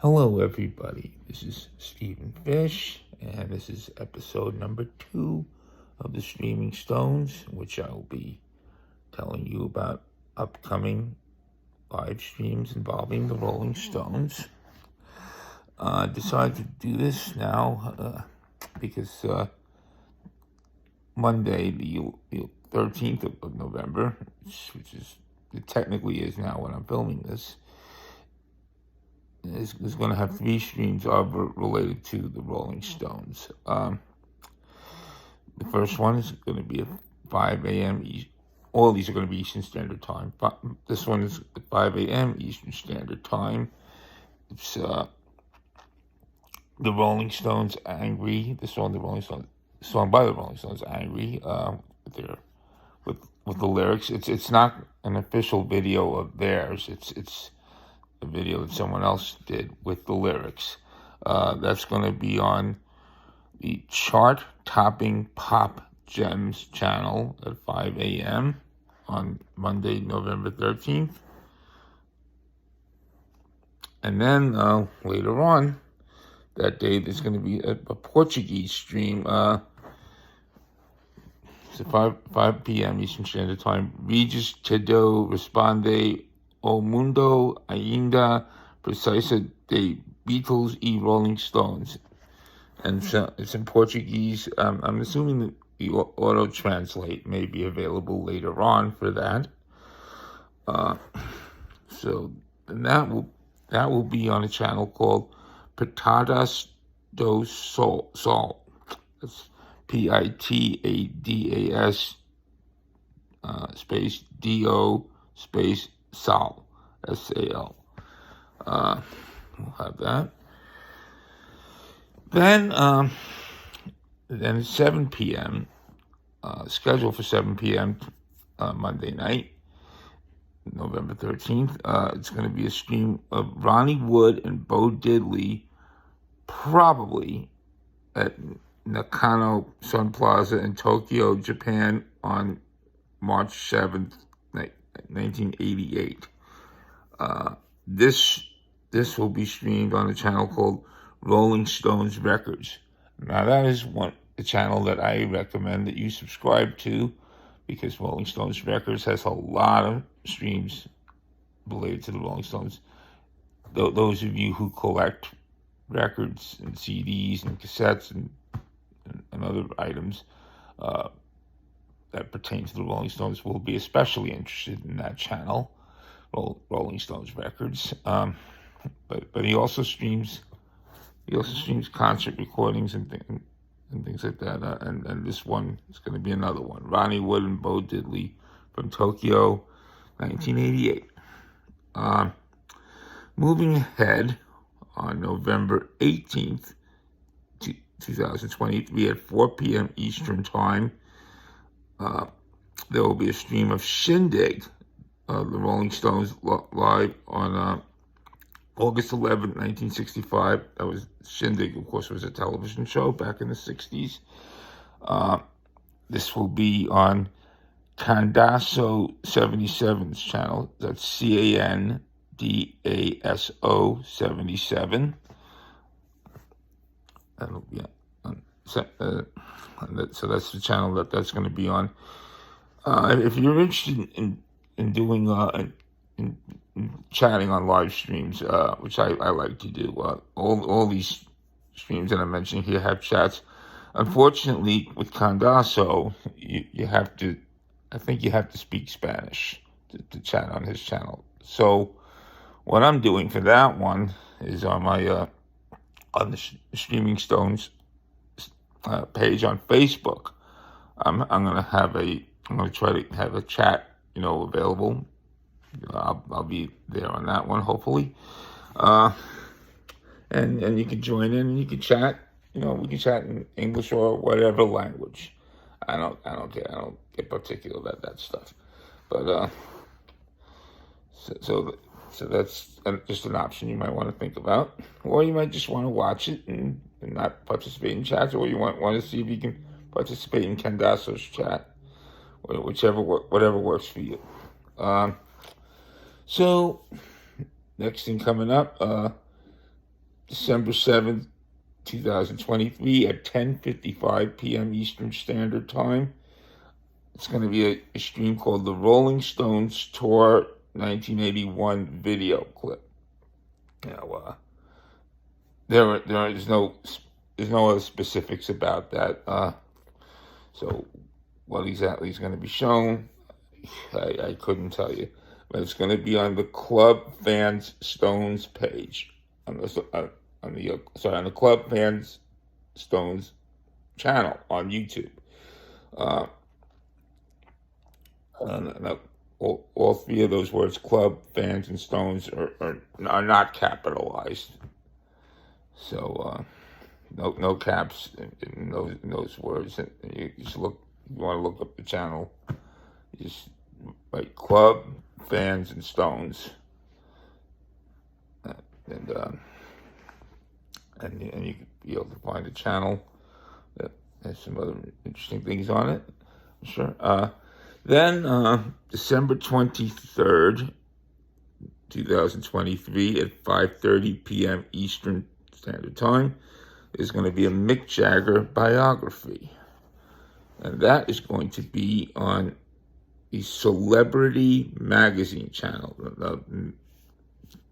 Hello, everybody. This is Stephen Fish, and this is episode number 2 of the Streaming Stones, which I will be telling you about upcoming live streams involving the Rolling Stones. I decided to do this now because Monday, the 13th of November, which it technically is now when I'm filming this, is going to have 3 streams all related to the Rolling Stones. The first one is going to be at 5 a.m. All these are going to be Eastern Standard Time. This one is at 5 a.m. Eastern Standard Time. It's the Rolling Stones Angry. The song by the Rolling Stones Angry. With the lyrics. It's not an official video of theirs. It's a video that someone else did with the lyrics. That's going to be on the chart-topping Pop Gems channel at 5 a.m. on Monday, November 13th. And then later on that day, there's going to be a Portuguese stream. It's at 5 p.m. Eastern Standard Time. Regis Tedo Responde O Mundo Ainda Precisa de Beatles e Rolling Stones. And so it's in Portuguese. I'm assuming that the auto-translate may be available later on for that. So that will be on a channel called Pitadas do Sol. That's Pitadas space DO space Sal, SAL. We'll have that. Then at 7 p.m., scheduled for 7 p.m. Monday night, November 13th, it's going to be a stream of Ronnie Wood and Bo Diddley, probably at Nakano Sunplaza in Tokyo, Japan, on March 7th, 1988. This will be streamed on a channel called Rolling Stones Records. Now that is a channel that I recommend that you subscribe to, because Rolling Stones Records has a lot of streams related to the Rolling Stones. Those of you who collect records and CDs and cassettes and other items that pertain to the Rolling Stones will be especially interested in that channel, Rolling Stones Records. But he also streams concert recordings and things like that. And this one is going to be another one. Ronnie Wood and Bo Diddley from Tokyo, 1988. Moving ahead, on November 18th, 2023 at 4 p.m. Eastern Time, there will be a stream of Shindig, the Rolling Stones, live on August 11th, 1965. That was Shindig, of course, was a television show back in the 60s. This will be on Candaso 77's channel. That's CANDASO 77. That'll be so that's the channel that's going to be on. If you're interested in doing in chatting on live streams, which I like to do, all these streams that I'm mentioning here have chats. Unfortunately, with Candaso, you have to speak Spanish to chat on his channel. So what I'm doing for that one is on my on the Streaming Stones page on Facebook. I'm gonna try to have a chat, available. I'll be there on that one, hopefully. And you can join in and you can chat. We can chat in English or whatever language. I don't care. I don't get particular about that stuff. But so that's just an option you might want to think about, or you might just want to watch it and not participate in chats, or you want to see if you can participate in Candaso's chat, whatever works for you. So next thing coming up, December 7th, 2023 at 10:55 p.m. Eastern Standard Time. It's going to be a stream called The Rolling Stones Tour 1981 video clip. Now, there's no other specifics about that. So what exactly is going to be shown, I couldn't tell you. But it's going to be on the Club Fans Stones page on the Club Fans Stones channel on YouTube. And all three of those words, Club, Fans, and Stones, are not capitalized. So no caps in those words. And you just look. You want to look up the channel. You just write Club, Fans, and Stones, and you can be able to find a channel that has some other interesting things on it. I'm sure. Then December 23rd, 2023 at 5:30 p.m. Eastern Standard Time is going to be a Mick Jagger biography. And that is going to be on the Celebrity Magazine channel.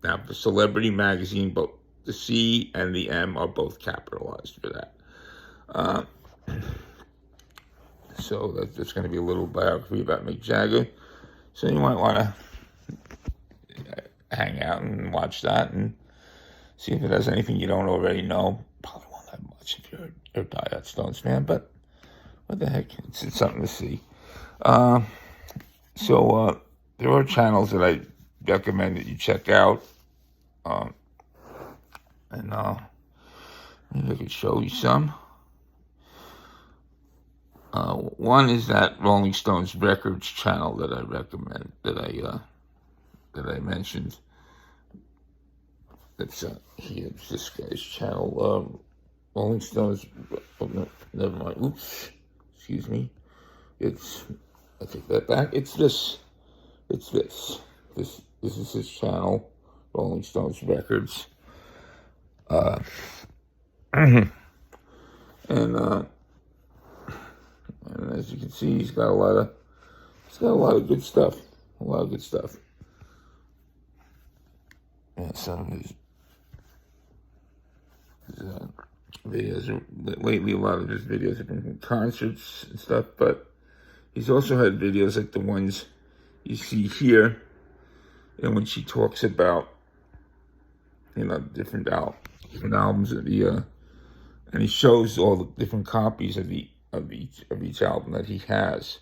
Now, the Celebrity Magazine, both the C and the M are both capitalized for that. So that's going to be a little biography about Mick Jagger. So you might want to hang out and watch that and see if it has anything you don't already know. Probably won't have much if you're a diehard Stones fan, but what the heck? It's something to see. So there are channels that I recommend that you check out. And maybe I could show you some. One is that Rolling Stones Records channel that I recommend, that I mentioned. That's here's this guy's channel. Rolling Stones. Oh, no, never mind. Oops. Excuse me. I take that back. It's this. This is his channel, Rolling Stones Records. And as you can see, he's got a lot of good stuff. And some of his videos lately, a lot of his videos have been from concerts and stuff, but he's also had videos like the ones you see here, and when she talks about, different albums of and he shows all the different copies of each album that he has.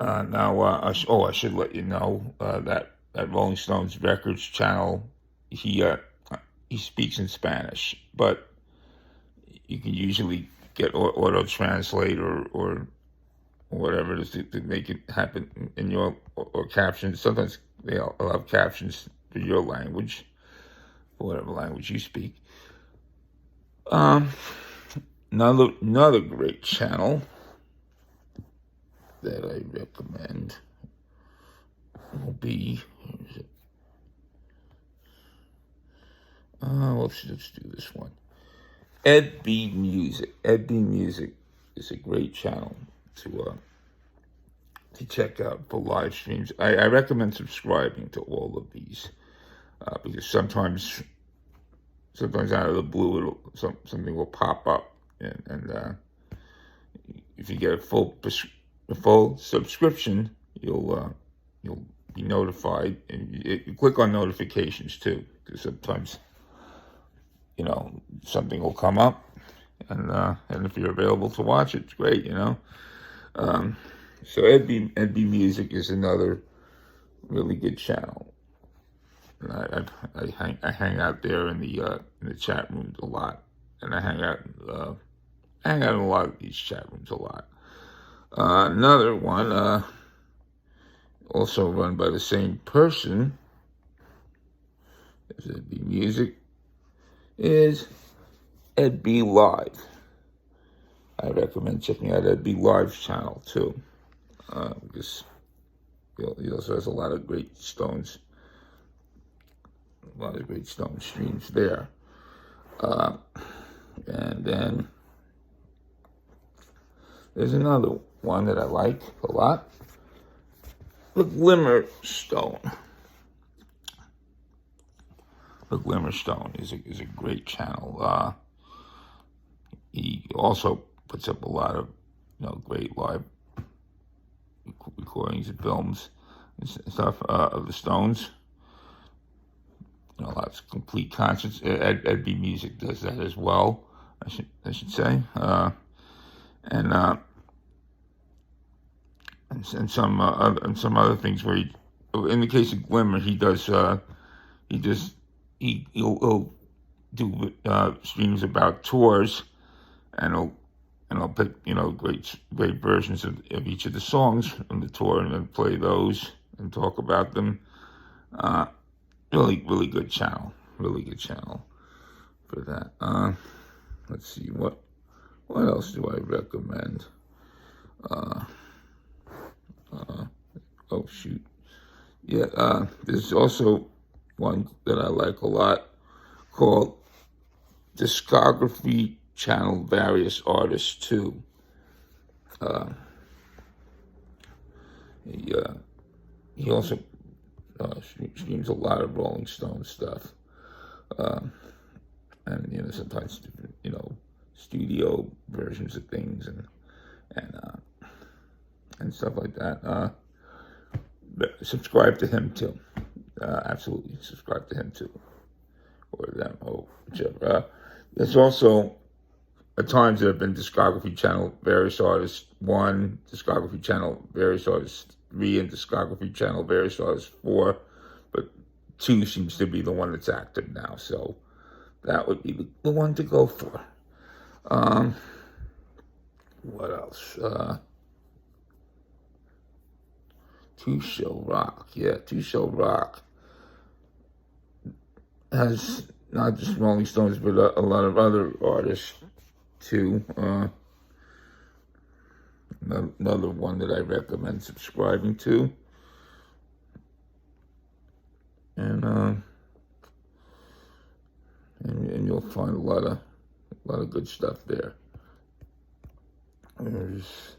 Now, I should let you know that Rolling Stones Records channel, he speaks in Spanish, but you can usually get auto translate or whatever it is to make it happen in your or captions. Sometimes they'll have captions for your language, for whatever language you speak. Another great channel that I recommend will be. Let's do this one. Ed B Music. Ed B Music is a great channel to check out for live streams. I recommend subscribing to all of these because sometimes out of the blue, something will pop up, and if you get a full subscription, you'll be notified, and you click on notifications too, because sometimes something will come up, and if you're available to watch it, it's great, So Ed B Music is another really good channel. And I hang out there in the chat rooms a lot, and I hang out in a lot of these chat rooms a lot. Another one, also run by the same person as Ed B Music, is Ed B Live. I recommend checking out Ed B Live's channel too, because he also has a lot of great Stones a lot of great Stone streams there. And then there's another one that I like a lot. The Glimmer Stone. The Glimmer Stone is a great channel. He also puts up a lot of great live recordings and films and stuff of the Stones. Lots of complete concerts. Ed B Music does that as well. I should say, and some other things where in the case of Glimmer, he'll do streams about tours, and I'll pick great versions of each of the songs from the tour and then play those and talk about them. Really good channel. Really good channel for that. Let's see what else do I recommend? Oh shoot. Yeah, there's also one that I like a lot called Discography Channel Various Artists 2. He also streams a lot of Rolling Stone stuff, and sometimes different studio versions of things and stuff like that. But subscribe to him too. Absolutely subscribe to him too, or them, or whichever. There's also at times there have been Discography Channel Various Artists 1, Discography Channel Various Artists 3, and Discography Channel Various Artists 4, but 2 seems to be the one that's active now, so that would be the one to go for. What else? Two Show Rock. Yeah, Two Show Rock has not just Rolling Stones, but a lot of other artists too. Another one that I recommend subscribing to, and you'll find a lot of good stuff there. There's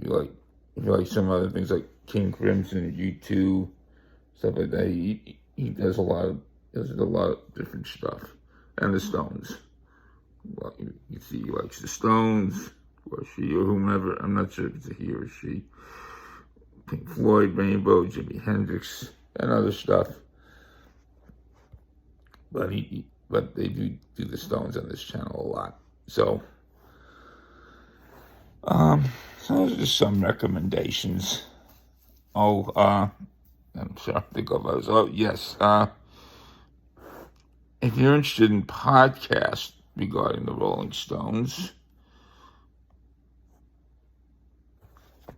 you like some other things like King Crimson, U2, stuff like that. He does a lot of different stuff, and the Stones. Well, you see, he likes the Stones, or she, or whomever. I'm not sure if it's a he or she. Pink Floyd, Rainbow, Jimi Hendrix, and other stuff. But they do the Stones on this channel a lot. So those are just some recommendations. I'm trying to think of those. Oh, yes. If you're interested in podcasts regarding the Rolling Stones,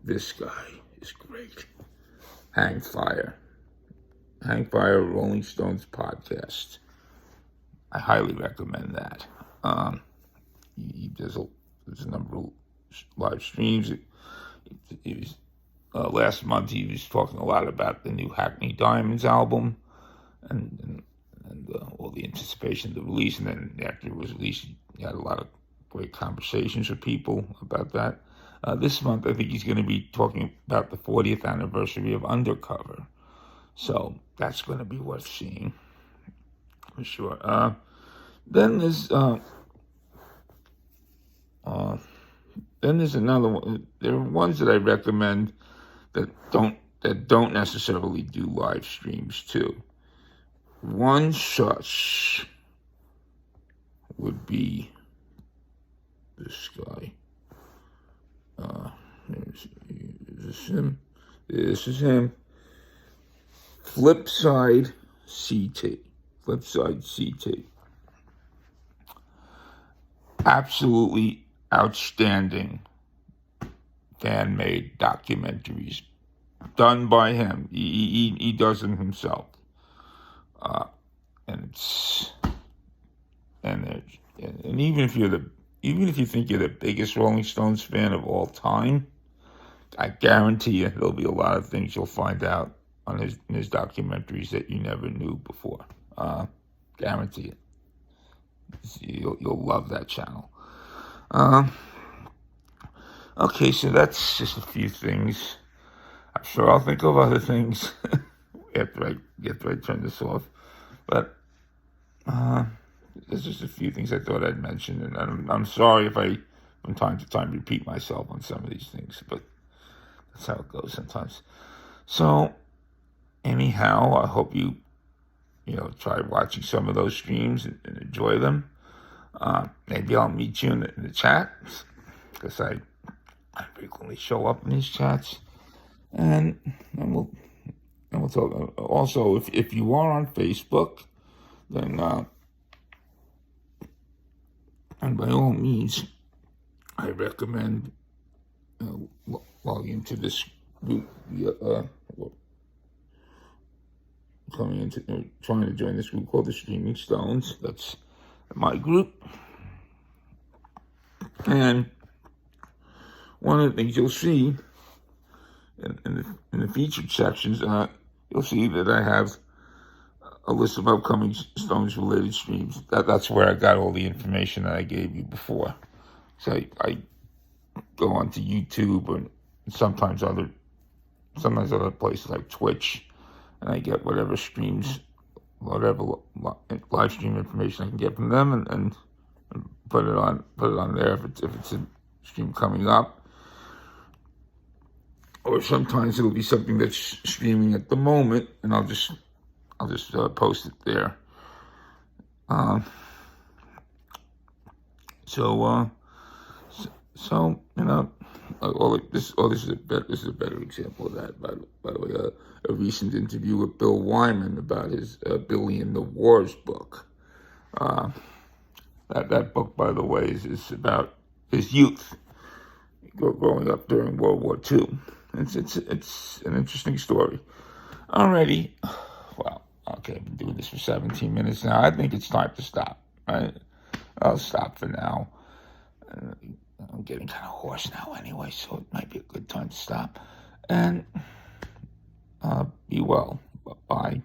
this guy is great. Hang Fire, Rolling Stones podcast. I highly recommend that. He does a number of live streams. He was last month. He was talking a lot about the new Hackney Diamonds album, and all the anticipation of the release. And then after it was released, he had a lot of great conversations with people about that. This month, I think he's going to be talking about the 40th anniversary of Undercover. So that's going to be worth seeing, for sure. Then there's another one. There are ones that I recommend that don't necessarily do live streams too. One such would be this guy. Is this him? This is him. Flipside CT. Absolutely outstanding fan-made documentaries done by him. He does them himself. And even if you think you're the biggest Rolling Stones fan of all time, I guarantee you there'll be a lot of things you'll find out on his documentaries that you never knew before. Guarantee it. You'll love that channel. Okay, so that's just a few things. I'm sure I'll think of other things after I turn this off. But there's just a few things I thought I'd mention, and I'm sorry if I, from time to time, repeat myself on some of these things, but that's how it goes sometimes. So, anyhow, I hope you try watching some of those streams and enjoy them. Maybe I'll meet you in the chat, because I frequently show up in these chats, and we'll talk. Also, if you are on Facebook, then and by all means, I recommend logging into this group. Trying to join this group called the Streaming Stones. That's my group, and one of the things you'll see in the featured sections, you'll see that I have a list of upcoming Stones related streams. That's where I got all the information that I gave you before. So I go onto YouTube and sometimes other places like Twitch, and I get whatever streams, whatever live stream information I can get from them, and put it on there if it's a stream coming up. Or sometimes it'll be something that's streaming at the moment, and I'll just post it there. So this is a better example of that. By the way, a recent interview with Bill Wyman about his Billy and the Wars book. That book, by the way, is about his youth, growing up during World War II. It's an interesting story. Alrighty. Well, okay, I've been doing this for 17 minutes now. I think it's time to stop, right? I'll stop for now. I'm getting kind of hoarse now anyway, so it might be a good time to stop. And be well. Bye.